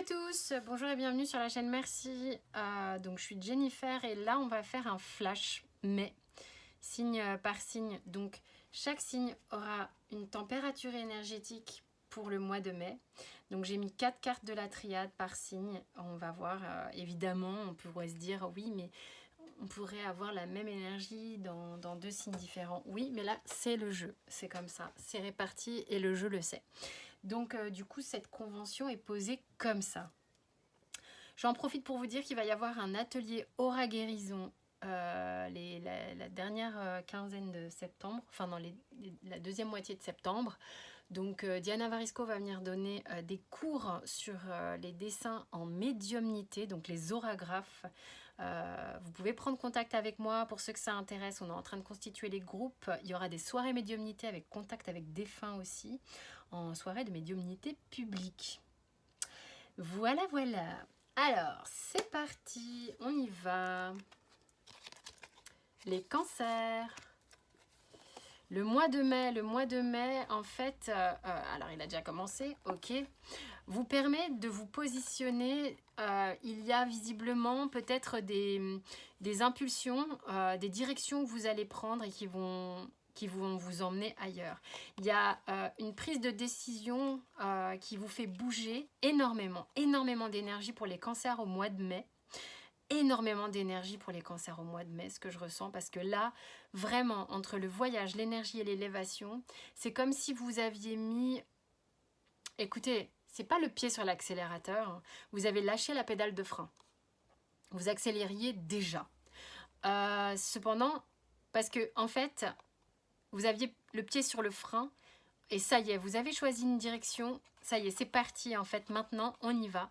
à tous, bonjour et bienvenue sur la chaîne Merci. Donc je suis Jennifer et là on va faire un flash, mais signe par signe. Donc chaque signe aura une température énergétique pour le mois de mai. Donc j'ai mis 4 cartes de la triade par signe. On va voir, évidemment, on pourrait se dire oui, mais on pourrait avoir la même énergie dans deux signes différents. Oui, mais là c'est le jeu, c'est comme ça, c'est réparti et le jeu le sait. Donc du coup cette convention est posée comme ça. J'en profite pour vous dire qu'il va y avoir un atelier aura guérison la dernière quinzaine de septembre, enfin dans la deuxième moitié de septembre. Donc Diana Varisco va venir donner des cours sur les dessins en médiumnité, donc les orographes. Vous pouvez prendre contact avec moi pour ceux que ça intéresse. On est en train de constituer les groupes. Il y aura des soirées médiumnité avec contact avec défunts aussi, en soirée de médiumnité publique. Voilà, voilà. Alors, c'est parti, on y va. Les cancers. Le mois de mai, en fait, alors il a déjà commencé, ok, vous permet de vous positionner. Il y a visiblement peut-être des impulsions, des directions que vous allez prendre et qui vont vous emmener ailleurs. Il y a une prise de décision qui vous fait bouger énormément d'énergie pour les cancers au mois de mai. Énormément d'énergie pour les cancers au mois de mai, ce que je ressens, parce que là, vraiment, entre le voyage, l'énergie et l'élévation, c'est comme si vous aviez mis... Écoutez, c'est pas le pied sur l'accélérateur, hein. Vous avez lâché la pédale de frein. Vous accélériez déjà. Cependant, parce que, en fait, vous aviez le pied sur le frein, et ça y est, vous avez choisi une direction, ça y est, c'est parti, en fait, maintenant, on y va.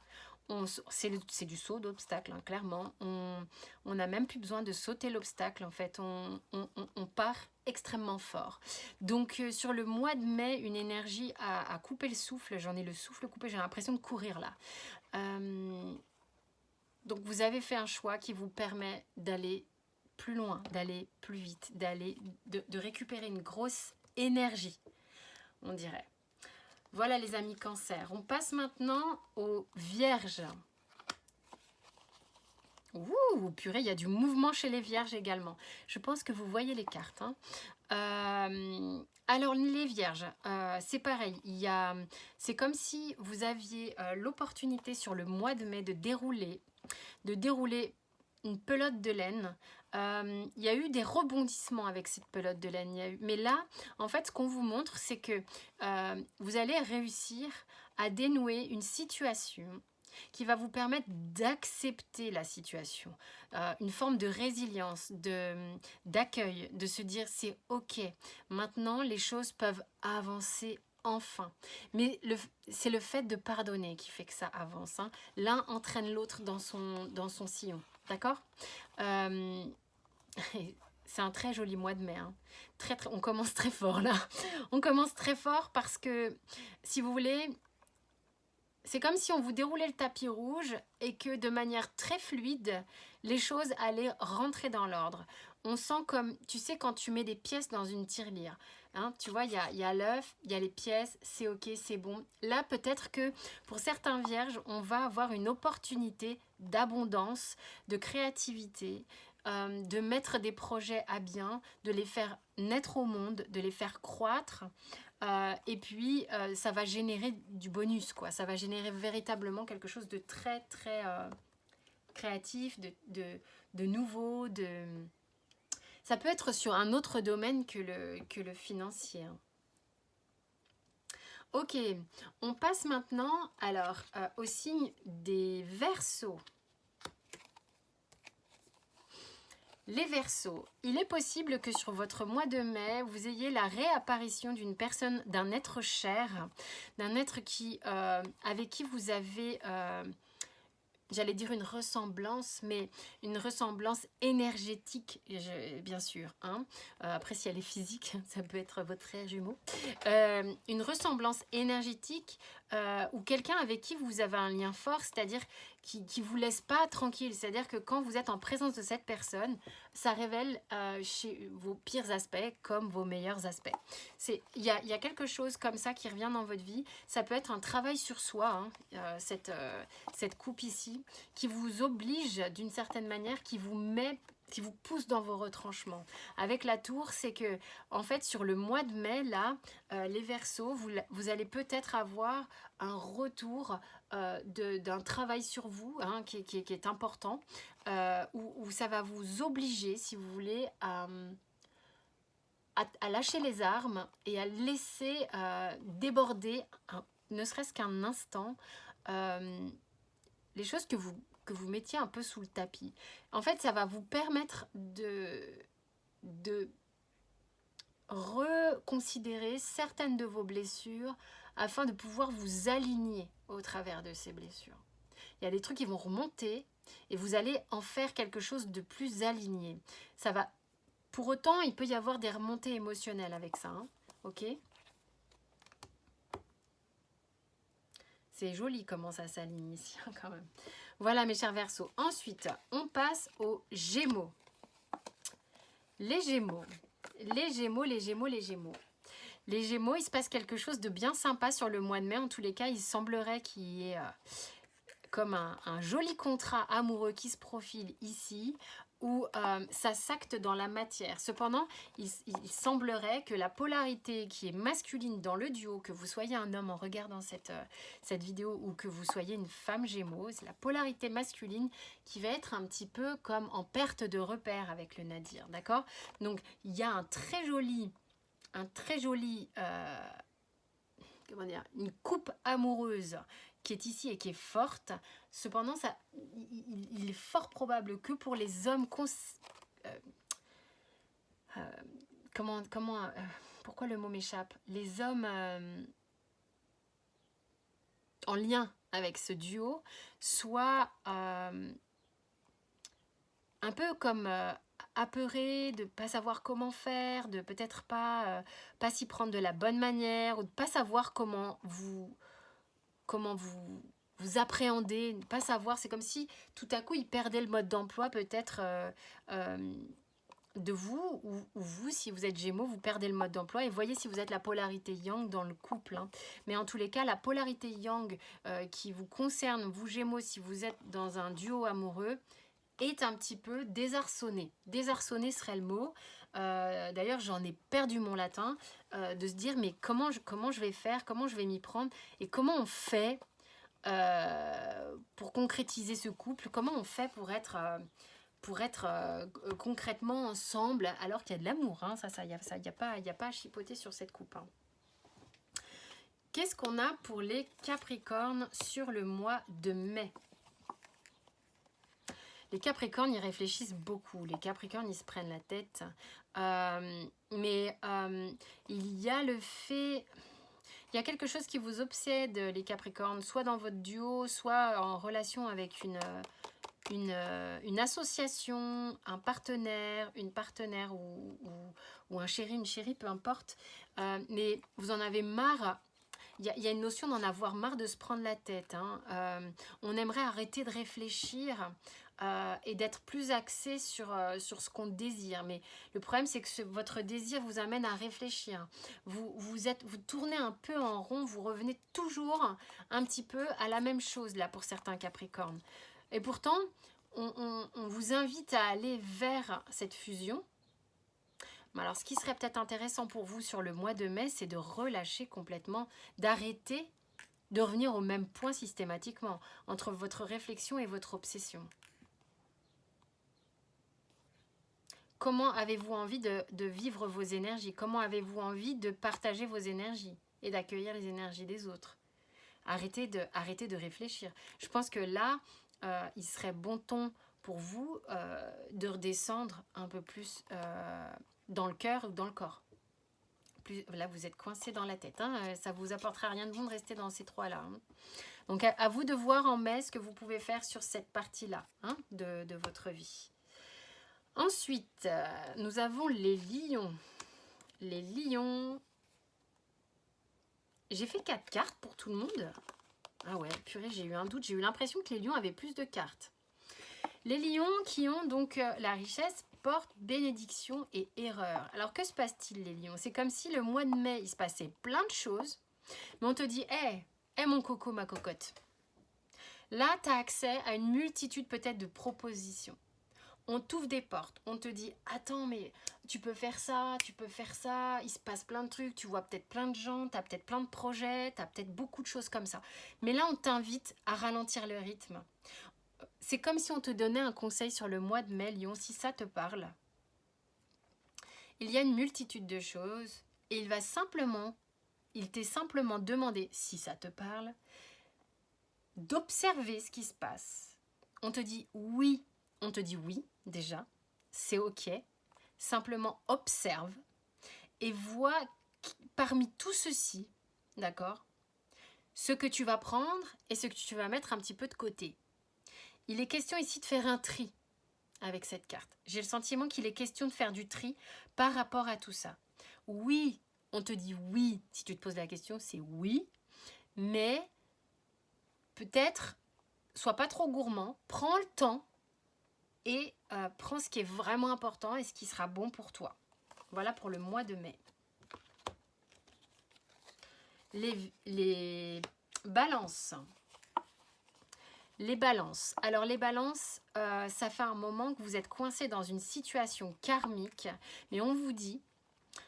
C'est du saut d'obstacle, hein, clairement. On n'a même plus besoin de sauter l'obstacle, en fait. On part extrêmement fort. Donc, sur le mois de mai, une énergie à couper le souffle. J'en ai le souffle coupé, j'ai l'impression de courir là. Donc, vous avez fait un choix qui vous permet d'aller plus loin, d'aller plus vite, de récupérer une grosse énergie, on dirait. Voilà les amis cancer. On passe maintenant aux vierges. Ouh, purée, il y a du mouvement chez les vierges également. Je pense que vous voyez les cartes, hein. Alors les vierges, c'est pareil. C'est comme si vous aviez l'opportunité sur le mois de mai de dérouler une pelote de laine. Il y a eu des rebondissements avec cette pelote de laine. Mais là, en fait, ce qu'on vous montre, c'est que vous allez réussir à dénouer une situation qui va vous permettre d'accepter la situation, une forme de résilience, d'accueil, de se dire c'est ok, maintenant les choses peuvent avancer enfin. Mais c'est le fait de pardonner qui fait que ça avance, hein. L'un entraîne l'autre dans son sillon, d'accord. C'est un très joli mois de mai, hein. On commence très fort là. On commence très fort parce que, si vous voulez, c'est comme si on vous déroulait le tapis rouge et que de manière très fluide, les choses allaient rentrer dans l'ordre. On sent comme, tu sais, quand tu mets des pièces dans une tirelire, hein, tu vois, il y a l'œuf, il y a les pièces, c'est ok, c'est bon. Là, peut-être que pour certains vierges, on va avoir une opportunité d'abondance, de créativité, de mettre des projets à bien, de les faire naître au monde, de les faire croître. Et puis, ça va générer du bonus, quoi. Ça va générer véritablement quelque chose de très, très créatif, de nouveau. Ça peut être sur un autre domaine que le financier, hein. Ok, on passe maintenant alors au signe des Verseaux. Les Verseaux, il est possible que sur votre mois de mai, vous ayez la réapparition d'une personne, d'un être cher, d'un être avec qui vous avez, j'allais dire une ressemblance, mais une ressemblance énergétique, bien sûr, hein. Après, si elle est physique, ça peut être votre frère jumeau. Une ressemblance énergétique ou quelqu'un avec qui vous avez un lien fort, c'est-à-dire qui ne vous laisse pas tranquille. C'est-à-dire que quand vous êtes en présence de cette personne, ça révèle chez vos pires aspects comme vos meilleurs aspects. Il y a quelque chose comme ça qui revient dans votre vie. Ça peut être un travail sur soi, hein, cette coupe ici, qui vous oblige d'une certaine manière, qui vous pousse dans vos retranchements. Avec la tour, c'est que, en fait, sur le mois de mai, là, les Verseaux, vous allez peut-être avoir un retour d'un travail sur vous, hein, qui est important, où ça va vous obliger, si vous voulez, à lâcher les armes et à laisser déborder, ne serait-ce qu'un instant, les choses que vous mettiez un peu sous le tapis. En fait, ça va vous permettre de reconsidérer certaines de vos blessures afin de pouvoir vous aligner au travers de ces blessures. Il y a des trucs qui vont remonter et vous allez en faire quelque chose de plus aligné. Ça va. Pour autant, il peut y avoir des remontées émotionnelles avec ça. Hein, ok ? C'est joli comment ça s'aligne ici, hein, quand même. Voilà mes chers Verseaux. Ensuite, on passe aux Gémeaux. Les Gémeaux. Les Gémeaux, les Gémeaux, les Gémeaux. Les Gémeaux, il se passe quelque chose de bien sympa sur le mois de mai. En tous les cas, il semblerait qu'il y ait comme un joli contrat amoureux qui se profile ici, où ça s'acte dans la matière. Cependant, il semblerait que la polarité qui est masculine dans le duo, que vous soyez un homme en regardant cette vidéo ou que vous soyez une femme Gémeaux, c'est la polarité masculine qui va être un petit peu comme en perte de repère avec le nadir, d'accord? Donc, il y a un très joli comment dire, une coupe amoureuse qui est ici et qui est forte. Cependant, il est fort probable que pour les hommes pourquoi le mot m'échappe? Les hommes en lien avec ce duo soient un peu comme apeurés, de ne pas savoir comment faire, de peut-être pas s'y prendre de la bonne manière, ou de ne pas savoir comment vous appréhendez, ne pas savoir. C'est comme si tout à coup, ils perdaient le mode d'emploi peut-être de vous, ou vous, si vous êtes Gémeaux, vous perdez le mode d'emploi. Et voyez si vous êtes la polarité yang dans le couple. Hein. Mais en tous les cas, la polarité yang qui vous concerne, vous Gémeaux, si vous êtes dans un duo amoureux, est un petit peu désarçonné. Désarçonné serait le mot. D'ailleurs, j'en ai perdu mon latin, de se dire, mais comment je vais faire, comment je vais m'y prendre, et comment on fait pour concrétiser ce couple, comment on fait pour être concrètement ensemble, alors qu'il y a de l'amour. Hein. Il n'y a pas à chipoter sur cette coupe. Hein. Qu'est-ce qu'on a pour les Capricornes sur le mois de mai ? Les Capricornes, ils réfléchissent beaucoup. Les Capricornes, ils se prennent la tête. Mais il y a le fait... Il y a quelque chose qui vous obsède, les Capricornes, soit dans votre duo, soit en relation avec une association, un partenaire, une partenaire ou un chéri, une chérie, peu importe. Mais vous en avez marre. Il y a une notion d'en avoir marre de se prendre la tête. Hein. On aimerait arrêter de réfléchir et d'être plus axé sur ce qu'on désire. Mais le problème, c'est que votre désir vous amène à réfléchir. Vous tournez un peu en rond, vous revenez toujours un petit peu à la même chose là pour certains Capricornes. Et pourtant, on vous invite à aller vers cette fusion. Alors, ce qui serait peut-être intéressant pour vous sur le mois de mai, c'est de relâcher complètement, d'arrêter de revenir au même point systématiquement entre votre réflexion et votre obsession. Comment avez-vous envie de vivre vos énergies? Comment avez-vous envie de partager vos énergies et d'accueillir les énergies des autres? Arrêtez de réfléchir. Je pense que là, il serait bon ton pour vous de redescendre un peu plus dans le cœur ou dans le corps. Là, vous êtes coincé dans la tête. Hein, ça ne vous apportera rien de bon de rester dans ces trois-là. Hein. Donc, à vous de voir en mai ce que vous pouvez faire sur cette partie-là hein, de votre vie. Ensuite, nous avons les lions. Les lions, J'ai fait 4 cartes pour tout le monde. Ah ouais, purée, j'ai eu un doute. J'ai eu l'impression que les lions avaient plus de cartes. Les lions qui ont donc la richesse portent bénédiction et erreur. Alors que se passe-t-il les lions? C'est comme si le mois de mai, il se passait plein de choses. Mais on te dit, hé mon coco, ma cocotte. Là, tu as accès à une multitude peut-être de propositions. On t'ouvre des portes, on te dit « Attends, mais tu peux faire ça, il se passe plein de trucs, tu vois peut-être plein de gens, tu as peut-être plein de projets, tu as peut-être beaucoup de choses comme ça. » Mais là, on t'invite à ralentir le rythme. C'est comme si on te donnait un conseil sur le mois de mai, Lion, si ça te parle. Il y a une multitude de choses et il t'est simplement demandé, si ça te parle, d'observer ce qui se passe. On te dit oui, déjà, c'est ok. Simplement observe et vois parmi tout ceci, d'accord, ce que tu vas prendre et ce que tu vas mettre un petit peu de côté. Il est question ici de faire un tri avec cette carte. J'ai le sentiment qu'il est question de faire du tri par rapport à tout ça. Oui, on te dit oui, si tu te poses la question, c'est oui, mais peut-être, sois pas trop gourmand, prends le temps et prends ce qui est vraiment important et ce qui sera bon pour toi. Voilà pour le mois de mai. Les balances. Les balances. Alors les balances, ça fait un moment que vous êtes coincés dans une situation karmique, mais on vous dit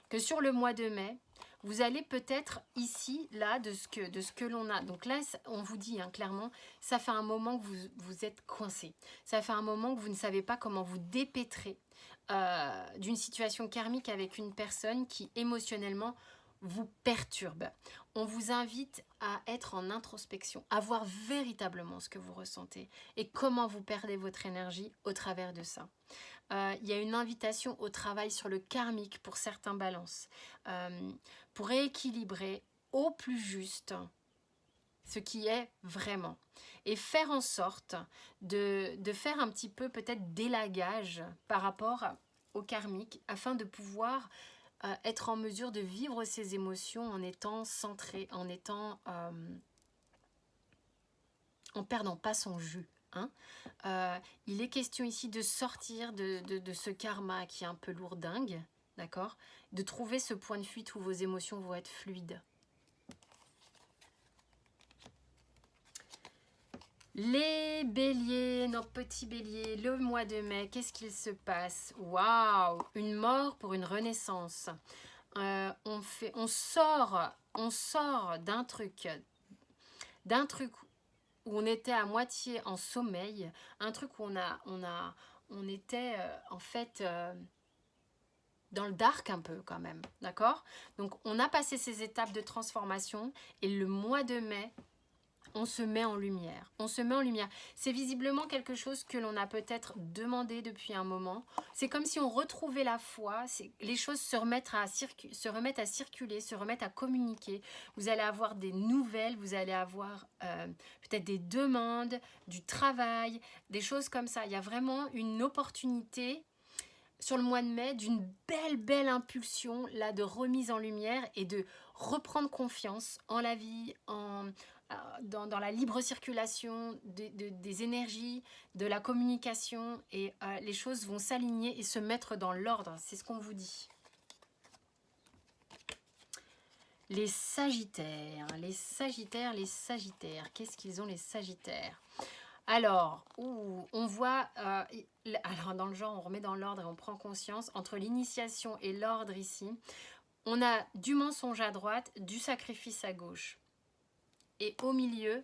que sur le mois de mai, vous allez peut-être ici, là, de ce que l'on a. Donc là, on vous dit clairement, ça fait un moment que vous êtes coincés. Ça fait un moment que vous ne savez pas comment vous dépêtrer d'une situation karmique avec une personne qui émotionnellement vous perturbe. On vous invite à être en introspection, à voir véritablement ce que vous ressentez et comment vous perdez votre énergie au travers de ça. Il y a une invitation au travail sur le karmique pour certains balances, pour rééquilibrer au plus juste ce qui est vraiment et faire en sorte de faire un petit peu peut-être d'élagage par rapport au karmique afin de pouvoir être en mesure de vivre ses émotions en étant centré, en perdant pas son jus. Il est question ici de sortir de ce karma qui est un peu lourdingue, d'accord, de trouver ce point de fuite où vos émotions vont être fluides. Les béliers, nos petits béliers, le mois de mai, qu'est-ce qu'il se passe? Waouh, une mort pour une renaissance. On sort d'un truc où on était à moitié en sommeil, un truc où on était en fait dans le dark un peu quand même, d'accord? Donc on a passé ces étapes de transformation et le mois de mai, on se met en lumière. On se met en lumière. C'est visiblement quelque chose que l'on a peut-être demandé depuis un moment. C'est comme si on retrouvait la foi. Les choses se remettent à circuler, se remettent à communiquer. Vous allez avoir des nouvelles, vous allez avoir peut-être des demandes, du travail, des choses comme ça. Il y a vraiment une opportunité sur le mois de mai d'une belle impulsion là de remise en lumière et de reprendre confiance en la vie, dans la libre circulation des énergies, de la communication et les choses vont s'aligner et se mettre dans l'ordre, c'est ce qu'on vous dit. Les Sagittaires, qu'est-ce qu'ils ont les Sagittaires? Alors, on voit, alors dans le genre, on remet dans l'ordre et on prend conscience, entre l'initiation et l'ordre ici, on a du mensonge à droite, du sacrifice à gauche. Et au milieu,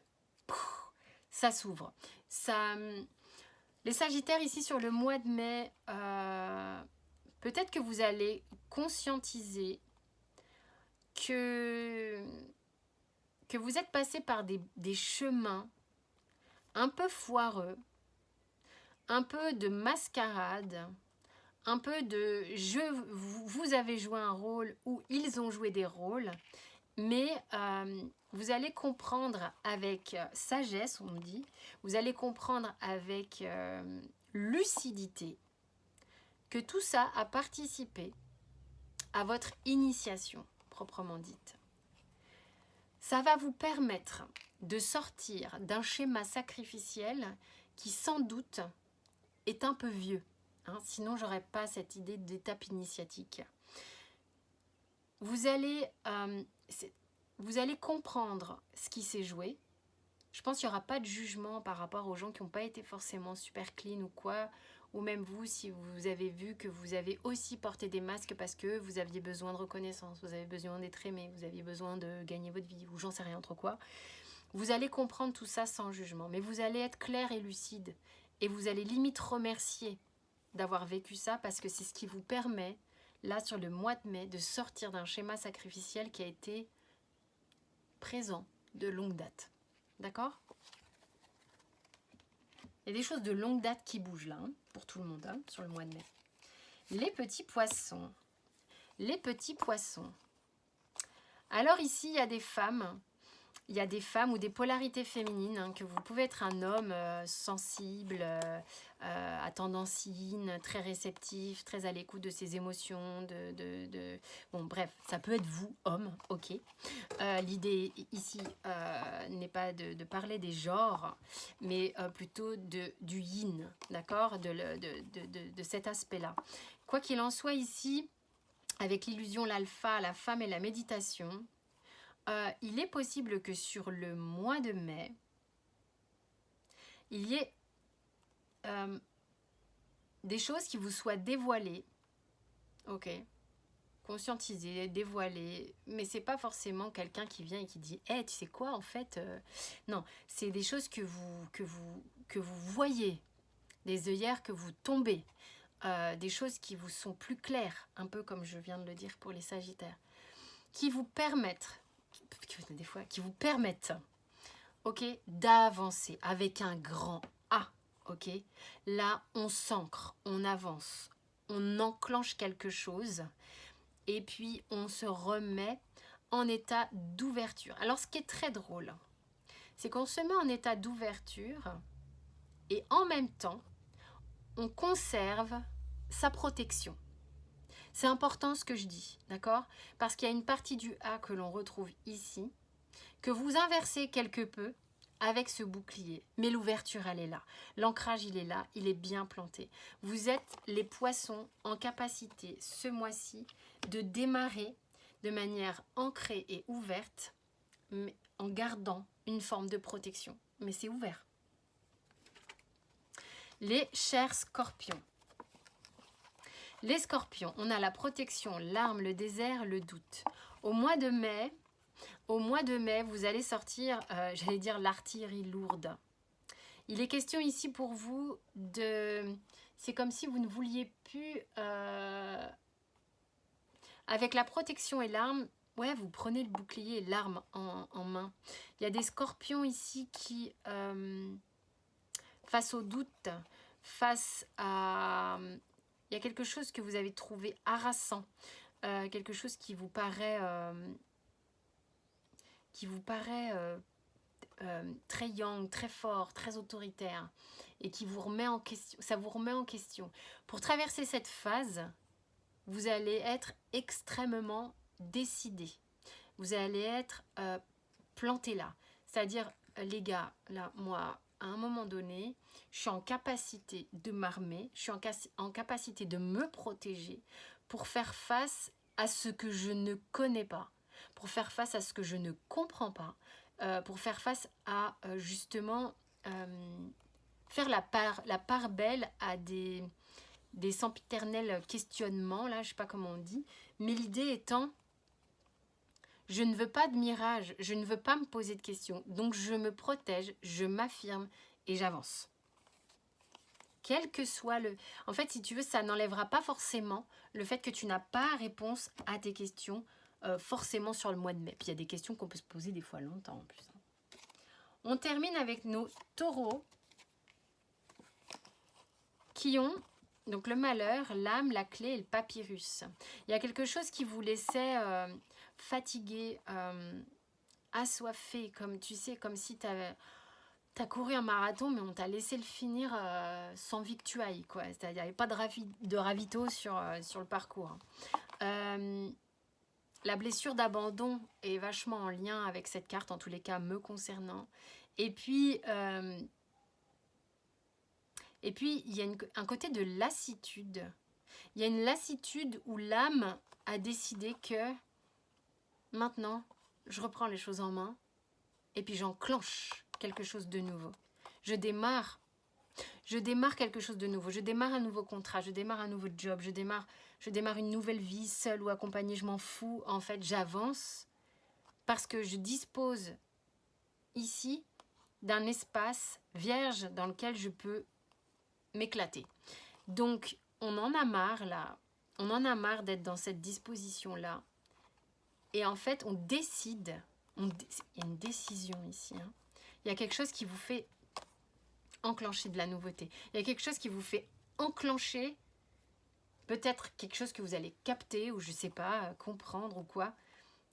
ça s'ouvre. Les Sagittaires ici sur le mois de mai, peut-être que vous allez conscientiser que vous êtes passé par des chemins un peu foireux, un peu de mascarade, un peu de vous avez joué un rôle ou ils ont joué des rôles, mais vous allez comprendre avec sagesse, on me dit, vous allez comprendre avec lucidité que tout ça a participé à votre initiation proprement dite. Ça va vous permettre de sortir d'un schéma sacrificiel qui sans doute est un peu vieux. Hein, sinon, j'aurais pas cette idée d'étape initiatique. Vous allez comprendre ce qui s'est joué. Je pense qu'il n'y aura pas de jugement par rapport aux gens qui n'ont pas été forcément super clean ou quoi. Ou même vous, si vous avez vu que vous avez aussi porté des masques parce que vous aviez besoin de reconnaissance, vous avez besoin d'être aimé, vous aviez besoin de gagner votre vie, ou j'en sais rien trop quoi. Vous allez comprendre tout ça sans jugement. Mais vous allez être clair et lucide. Et vous allez limite remercier d'avoir vécu ça parce que c'est ce qui vous permet, là sur le mois de mai, de sortir d'un schéma sacrificiel qui a été présent de longue date. D'accord ? Il y a des choses de longue date qui bougent là, hein, pour tout le monde, hein, sur le mois de mai. Les petits poissons. Les petits poissons. Alors ici, il y a des femmes ou des polarités féminines, hein, que vous pouvez être un homme sensible, à tendance yin, très réceptif, très à l'écoute de ses émotions, bon bref, ça peut être vous, homme, ok. L'idée ici n'est pas de parler des genres, mais plutôt du yin, d'accord, de cet aspect-là. Quoi qu'il en soit ici, avec l'illusion, l'alpha, la femme et la méditation, il est possible que sur le mois de mai, il y ait des choses qui vous soient dévoilées, ok, conscientisées, dévoilées, mais c'est pas forcément quelqu'un qui vient et qui dit hey, tu sais quoi en fait non, c'est des choses que vous voyez, des œillères que vous tombez, des choses qui vous sont plus claires, un peu comme je viens de le dire pour les Sagittaires, qui vous permettent, ok, d'avancer avec un grand A, ok. Là, on s'ancre, on avance, on enclenche quelque chose et puis on se remet en état d'ouverture. Alors, ce qui est très drôle, c'est qu'on se met en état d'ouverture et en même temps, on conserve sa protection. C'est important ce que je dis, d'accord? Parce qu'il y a une partie du A que l'on retrouve ici, que vous inversez quelque peu avec ce bouclier. Mais l'ouverture, elle est là. L'ancrage, il est là. Il est bien planté. Vous êtes les poissons en capacité, ce mois-ci, de démarrer de manière ancrée et ouverte, mais en gardant une forme de protection. Mais c'est ouvert. Les chers scorpions. Les scorpions, on a la protection, l'arme, le désert, le doute. Au mois de mai, vous allez sortir, j'allais dire l'artillerie lourde. Il est question ici pour vous de... C'est comme si vous ne vouliez plus... avec la protection et l'arme, ouais, vous prenez le bouclier et l'arme en main. Il y a des scorpions ici qui, face au doute, face à... Il y a quelque chose que vous avez trouvé harassant, quelque chose qui vous paraît très yang, très fort, très autoritaire, et qui vous remet en question, ça vous remet en question. Pour traverser cette phase, vous allez être extrêmement décidé. Vous allez être planté là. C'est-à-dire, les gars, là, moi, à un moment donné, je suis en capacité de m'armer, je suis en capacité de me protéger pour faire face à ce que je ne connais pas, pour faire face à ce que je ne comprends pas, pour faire face à justement faire la part belle à des sempiternels questionnements, là, je ne sais pas comment on dit, mais l'idée étant, je ne veux pas de mirage, je ne veux pas me poser de questions, donc je me protège, je m'affirme et j'avance. Quel que soit le... En fait, si tu veux, ça n'enlèvera pas forcément le fait que tu n'as pas réponse à tes questions forcément sur le mois de mai. Puis il y a des questions qu'on peut se poser des fois longtemps en plus. On termine avec nos taureaux qui ont donc le malheur, l'âme, la clé et le papyrus. Il y a quelque chose qui vous laissait fatigué, assoiffé, comme tu sais, comme si tu as couru un marathon, mais on t'a laissé le finir sans victuailles, quoi. C'est-à-dire, il n'y avait pas de ravito sur le parcours. La blessure d'abandon est vachement en lien avec cette carte, en tous les cas me concernant. Et puis il y a un côté de lassitude. Il y a une lassitude où l'âme a décidé que maintenant, je reprends les choses en main et puis j'enclenche quelque chose de nouveau. Je démarre quelque chose de nouveau. Je démarre un nouveau contrat, je démarre un nouveau job, je démarre une nouvelle vie, seule ou accompagnée, je m'en fous. En fait, j'avance parce que je dispose ici d'un espace vierge dans lequel je peux m'éclater. Donc, on en a marre là. On en a marre d'être dans cette disposition-là. Et en fait, on décide. Il y a une décision ici. Hein. Il y a quelque chose qui vous fait enclencher de la nouveauté. Il y a quelque chose qui vous fait enclencher peut-être quelque chose que vous allez capter ou je sais pas, comprendre ou quoi.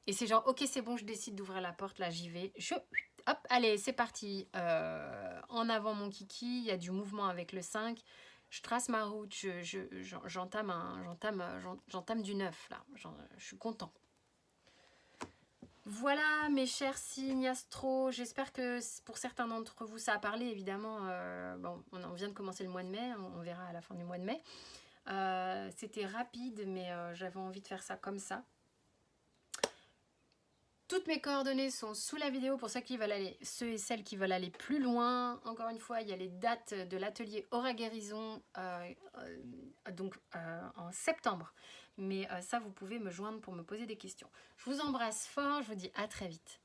Et c'est genre, ok, c'est bon, je décide d'ouvrir la porte, là, j'y vais. Hop, allez, c'est parti. En avant, mon kiki, il y a du mouvement avec le 5. Je trace ma route, j'entame du neuf, là. Je suis content. Voilà, mes chers signes astro. J'espère que pour certains d'entre vous, ça a parlé, évidemment. Bon, on vient de commencer le mois de mai, on verra à la fin du mois de mai. C'était rapide, mais j'avais envie de faire ça comme ça. Toutes mes coordonnées sont sous la vidéo pour ceux et celles qui veulent aller plus loin. Encore une fois, il y a les dates de l'atelier Aura Guérison en septembre. Mais ça, vous pouvez me joindre pour me poser des questions. Je vous embrasse fort, je vous dis à très vite.